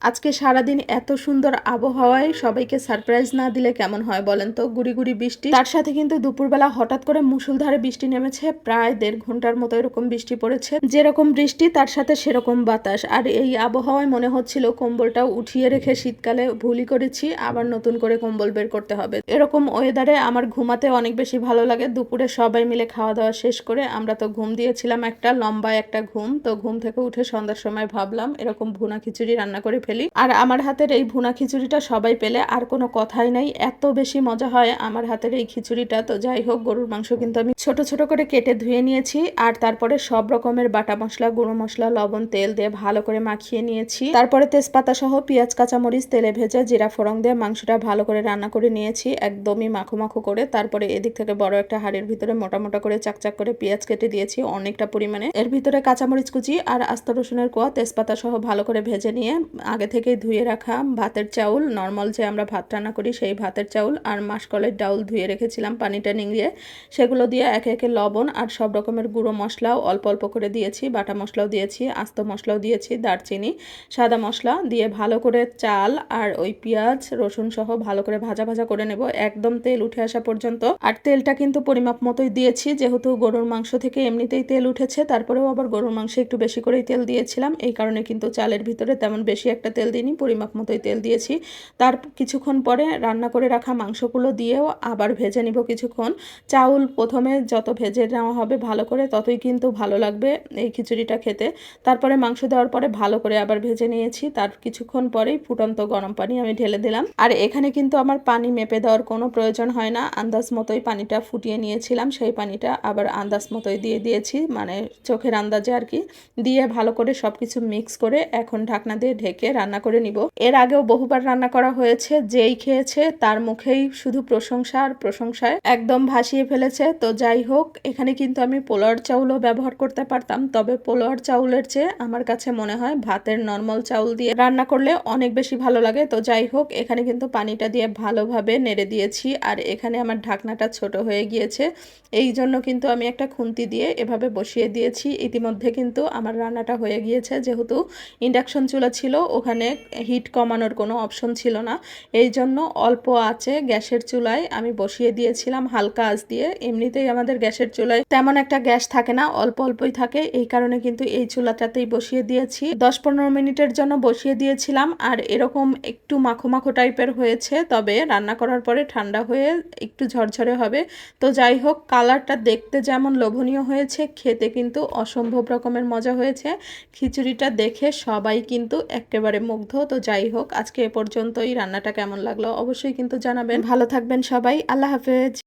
আজকে সারাদিন এত সুন্দর আবহাওয়ায় সবাইকে সারপ্রাইজ না দিলে কেমন হয় বলেন তো। গুড়ি গুড়ি বৃষ্টি, তার সাথে কিন্তু দুপুরবেলা হঠাৎ করে মুষলধারে বৃষ্টি নেমেছে। প্রায় 1.5 ঘন্টার মতো এরকম বৃষ্টি পড়েছে। যেরকম বৃষ্টি তার সাথে সেরকম বাতাস। আর এই আবহাওয়ায় মনে হচ্ছিল কম্বলটাও উঠিয়ে রেখে শীতকালে ভুলই করেছি, আবার নতুন করে কম্বল বের করতে হবে। এরকম ওয়েদারে আমার ঘুমাতে অনেক বেশি ভালো লাগে। দুপুরে সবাই মিলে খাওয়া দাওয়া শেষ করে আমরা তো ঘুম দিয়েছিলাম, একটা লম্বা একটা ঘুম। তো ঘুম থেকে উঠে সন্ধ্যার সময় ভাবলাম এরকম ভুনা খিচুড়ি রান্না করে ফেলি। আর আমার হাতের এই ভুনা খিচুড়িটা সবাই পেলে আর কোনো কথাই নাই, এত বেশি মজা হয় আমার হাতের এই খিচুড়িটা। তো যাই হোক, গরুর মাংস কিন্তু আমি ছোট ছোট করে কেটে ধুয়ে নিয়েছি, আর তারপরে সব রকমের বাটা মশলা, গুঁড়ো মশলা, লবণ, তেল দিয়ে ভালো করে মাখিয়ে নিয়েছি। তারপরে তেজপাতা সহ পেঁয়াজ, কাঁচামরিচ তেলে ভেজে জিরা ফোড়ন দিয়ে মাংসটা ভালো করে রান্না করে নিয়েছি, একদমই মাখো মাখো করে। তারপরে এদিক থেকে বড় একটা হাঁড়ির ভিতরে মোটা মোটা করে চাকচাক করে পেঁয়াজ কেটে দিয়েছি অনেকটা পরিমাণে। এর ভিতরে কাঁচামরিচ কুচি আর আস্ত রসুনের কোয়া, তেজপাতা সহ ভালো করে ভেজে নিয়ে আগে থেকে ধুয়ে রাখা ভাতের চাউল, নর্মাল যে আমরা ভাত রান্না করি সেই ভাতের চাউল আর মাসকলাইর ডাউল ধুয়ে রেখেছিলাম পানিটা নিংড়িয়ে, সেগুলো দিয়ে একে একে লবণ আর সব রকমের গুঁড়ো মশলাও অল্প অল্প করে দিয়েছি, বাটা মশলাও দিয়েছি, আস্ত মশলাও দিয়েছি, দারচিনি, সাদা মশলা দিয়ে ভালো করে চাল আর ওই পেঁয়াজ রসুন সহ ভালো করে ভাজা ভাজা করে নেব একদম তেল উঠে আসা পর্যন্ত। আর তেলটা কিন্তু পরিমাপ মতোই দিয়েছি, যেহেতু গরুর মাংস থেকে এমনিতেই তেল উঠেছে, তারপরেও আবার গরুর মাংসে একটু বেশি করেই তেল দিয়েছিলাম, এই কারণে কিন্তু চালের ভিতরে তেমন বেশি একটা তেল দিইনি, পরিমাপ মতোই তেল দিয়েছি। তার কিছুক্ষণ পরে রান্না করে রাখা মাংসগুলো দিয়েও আবার ভেজে নিব কিছুক্ষণ। চাউল প্রথমে যত ভেজে নেওয়া হবে ভালো করে, ততই কিন্তু ভালো লাগবে এই খিচুড়িটা খেতে। তারপরে মাংস দেওয়ার পরে ভালো করে আবার ভেজে নিয়েছি, তার কিছুক্ষণ পরেই ফুটন্ত গরম পানি আমি ঢেলে দিলাম। আর এখানে কিন্তু আমার পানি মেপে দেওয়ার কোনো প্রয়োজন হয় না, আন্দাজ মতোই পানিটা ফুটিয়ে নিয়েছিলাম, সেই পানিটা আবার আন্দাজ মতোই দিয়ে দিয়েছি, মানে চোখের আন্দাজে আর কি। দিয়ে ভালো করে সবকিছু মিক্স করে এখন ঢাকনা দিয়ে ঢেকে রান্না করে নিব। এর আগেও বহুবার রান্না করা হয়েছে, যেই খেয়েছে তার মুখেই শুধু প্রশংসা আর প্রশংসায় একদম ভাসিয়ে ফেলেছে। তো যাই হোক, এখানে কিন্তু আমি পোলাওর চাউলও ব্যবহার করতে পারতাম, তবে পোলাওর চাউলের চেয়ে আমার কাছে মনে হয় ভাতের নর্মাল চাউল দিয়ে রান্না করলে অনেক বেশি ভালো লাগে। তো যাই হোক, এখানে কিন্তু পানিটা দিয়ে ভালোভাবে নেড়ে দিয়েছি, আর এখানে আমার ঢাকনাটা ছোট হয়ে গিয়েছে, এই জন্য কিন্তু আমি একটা খুন্তি দিয়ে এভাবে বসিয়ে দিয়েছি। ইতিমধ্যে কিন্তু আমার রান্নাটা হয়ে গিয়েছে, যেহেতু ইন্ডাকশন চুলা ছিল, ওখানে হিট কমানোর কোনো অপশন ছিল না, এই জন্য অল্প আঁচে গ্যাসের চুলায় আমি বসিয়ে দিয়েছিলাম হালকা আঁচ দিয়ে। এমনিতেই আমাদের গ্যাসের চুলায় তেমন একটা গ্যাস থাকে না, অল্প অল্পই থাকে, এই কারণে কিন্তু এই চুলাটাতেই বসিয়ে দিয়েছি। 10-15 মিনিটের জন্য বসিয়ে দিয়েছিলাম, আর এরকম একটু মাখো মাখো টাইপের হয়েছে, তবে রান্না করার পরে ঠান্ডা হয়ে একটু ঝরঝরে হবে। তো যাই হোক, কালারটা দেখতে যেমন লোভনীয় হয়েছে, খেতে কিন্তু অসম্ভব রকমের মজা হয়েছে। খিচুড়িটা দেখে সবাই কিন্তু একেবারে মুগ্ধ। তো যাই হোক, আজকে এ পর্যন্তই। রান্নাটা কেমন লাগলো অবশ্যই কিন্তু জানাবেন। ভালো থাকবেন সবাই, আল্লাহ হাফেজ।